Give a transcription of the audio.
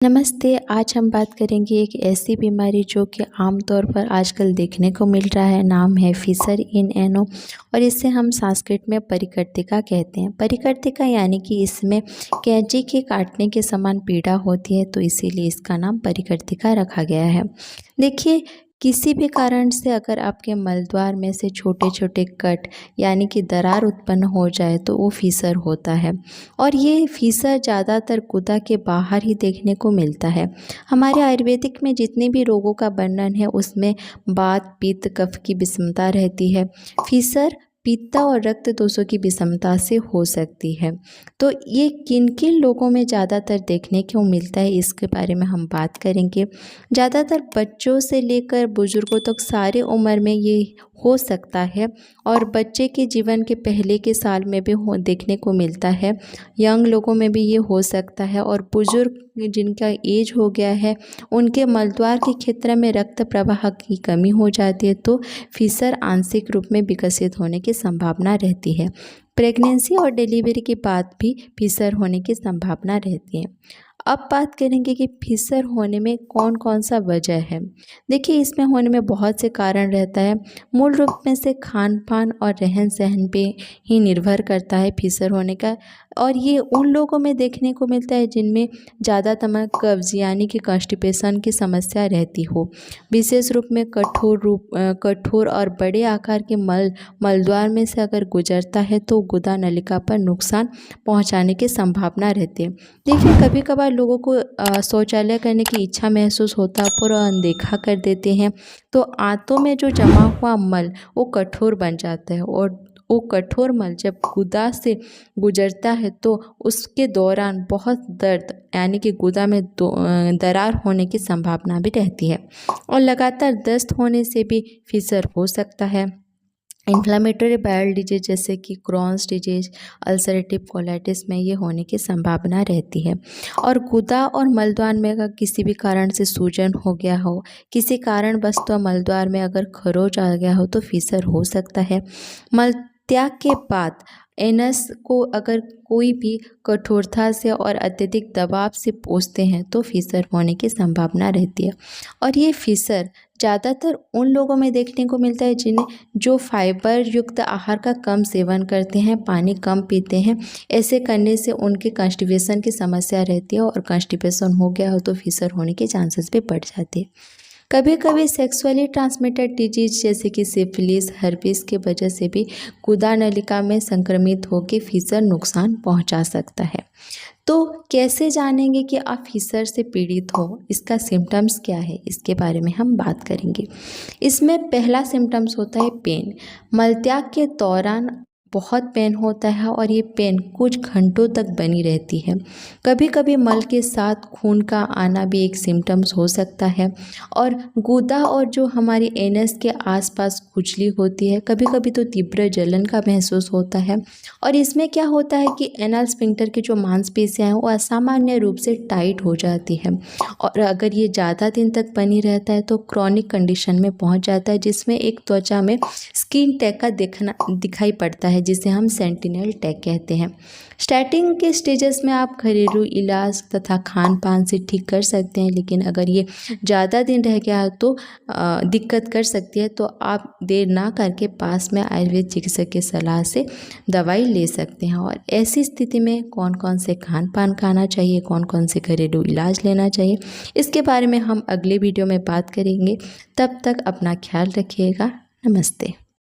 नमस्ते। आज हम बात करेंगे एक ऐसी बीमारी जो कि आमतौर पर आजकल देखने को मिल रहा है। नाम है फिशर इन एनो और इसे हम संस्कृत में परिकर्तिका कहते हैं। परिकर्तिका यानी कि इसमें कैंची के काटने के समान पीड़ा होती है, तो इसीलिए इसका नाम परिकर्तिका रखा गया है। देखिए, किसी भी कारण से अगर आपके मलद्वार में से छोटे छोटे कट यानी कि दरार उत्पन्न हो जाए तो वो फिशर होता है। और ये फिशर ज़्यादातर गुदा के बाहर ही देखने को मिलता है। हमारे आयुर्वेदिक में जितने भी रोगों का वर्णन है उसमें वात, पित्त, कफ की विषमता रहती है। फिशर पित्ता और रक्त दोषों की विषमता से हो सकती है। तो ये किन किन लोगों में ज़्यादातर देखने को मिलता है, इसके बारे में हम बात करेंगे। ज़्यादातर बच्चों से लेकर बुजुर्गों तक सारे उम्र में ये हो सकता है और बच्चे के जीवन के पहले के साल में भी देखने को मिलता है। यंग लोगों में भी ये हो सकता है और बुजुर्ग जिनका एज हो गया है उनके मलद्वार के क्षेत्र में रक्त प्रवाह की कमी हो जाती है, तो फिशर आंशिक रूप में विकसित होने की संभावना रहती है। प्रेगनेंसी और डिलीवरी के बाद भी फिशर होने की संभावना रहती है। अब बात करेंगे कि फिशर होने में कौन कौन सा वजह है। देखिए, इसमें होने में बहुत से कारण रहता है। मूल रूप में से खान पान और रहन सहन पे ही निर्भर करता है फिशर होने का। और ये उन लोगों में देखने को मिलता है जिनमें ज़्यादातर कब्ज यानी कि कॉन्स्टिपेशन की समस्या रहती हो। विशेष रूप में कठोर और बड़े आकार के मलद्वार में से अगर गुजरता है तो गुदा नलिका पर नुकसान पहुंचाने की संभावना रहती है। देखिए, कभी कभार लोगों को शौचालय करने की इच्छा महसूस होता है पर अनदेखा कर देते हैं, तो आंतों में जो जमा हुआ मल वो कठोर बन जाता है और वो कठोर मल जब गुदा से गुजरता है तो उसके दौरान बहुत दर्द यानी कि गुदा में दरार होने की संभावना भी रहती है। और लगातार दस्त होने से भी फिशर हो सकता है। इन्फ्लामेटरी बाउल डिजीज जैसे कि क्रॉन्स डिजीज, अल्सरेटिव कोलाइटिस में ये होने की संभावना रहती है। और गुदा और मलद्वार में अगर किसी भी कारण से सूजन हो गया हो, किसी कारणवश तो मलद्वार में अगर खरोच आ गया हो तो फिशर हो सकता है। मल त्याग के बाद एनस को अगर कोई भी कठोरता से और अत्यधिक दबाव से पोंछते हैं तो फिशर होने की संभावना रहती है। और ये फिशर ज़्यादातर उन लोगों में देखने को मिलता है जो फाइबर युक्त आहार का कम सेवन करते हैं, पानी कम पीते हैं। ऐसे करने से उनके कॉन्स्टिपेशन की समस्या रहती है और कॉन्स्टिपेशन हो गया हो तो फिशर होने के चांसेस भी बढ़ जाते हैं। कभी कभी सेक्सुअली ट्रांसमिटेड डिजीज जैसे कि सिफिलिस, हर्पीस की वजह से भी गुदा नलिका में संक्रमित होकर फिशर नुकसान पहुंचा सकता है। तो कैसे जानेंगे कि आप फिशर से पीड़ित हो, इसका सिम्टम्स क्या है, इसके बारे में हम बात करेंगे। इसमें पहला सिम्टम्स होता है पेन। मलत्याग के दौरान बहुत पेन होता है और ये पेन कुछ घंटों तक बनी रहती है। कभी कभी मल के साथ खून का आना भी एक सिम्टम्स हो सकता है। और गुदा और जो हमारी एनस के आसपास खुजली होती है, कभी कभी तो तीव्र जलन का महसूस होता है। और इसमें क्या होता है कि एनल स्फिंक्टर की जो मांसपेशियां हैं वो असामान्य रूप से टाइट हो जाती है और अगर ये ज़्यादा दिन तक बनी रहता है तो क्रॉनिक कंडीशन में पहुंच जाता है, जिसमें एक त्वचा में स्किन टैग का दिखाई पड़ता है, जिसे हम सेंटिनल टैग कहते हैं। स्टार्टिंग के स्टेजेस में आप घरेलू इलाज तथा खान पान से ठीक कर सकते हैं, लेकिन अगर ये ज़्यादा दिन रह गया तो दिक्कत कर सकती है, तो आप देर ना करके पास में आयुर्वेद चिकित्सक की सलाह से दवाई ले सकते हैं। और ऐसी स्थिति में कौन कौन से खान पान खाना चाहिए, कौन कौन से घरेलू इलाज लेना चाहिए, इसके बारे में हम अगले वीडियो में बात करेंगे। तब तक अपना ख्याल रखिएगा। नमस्ते।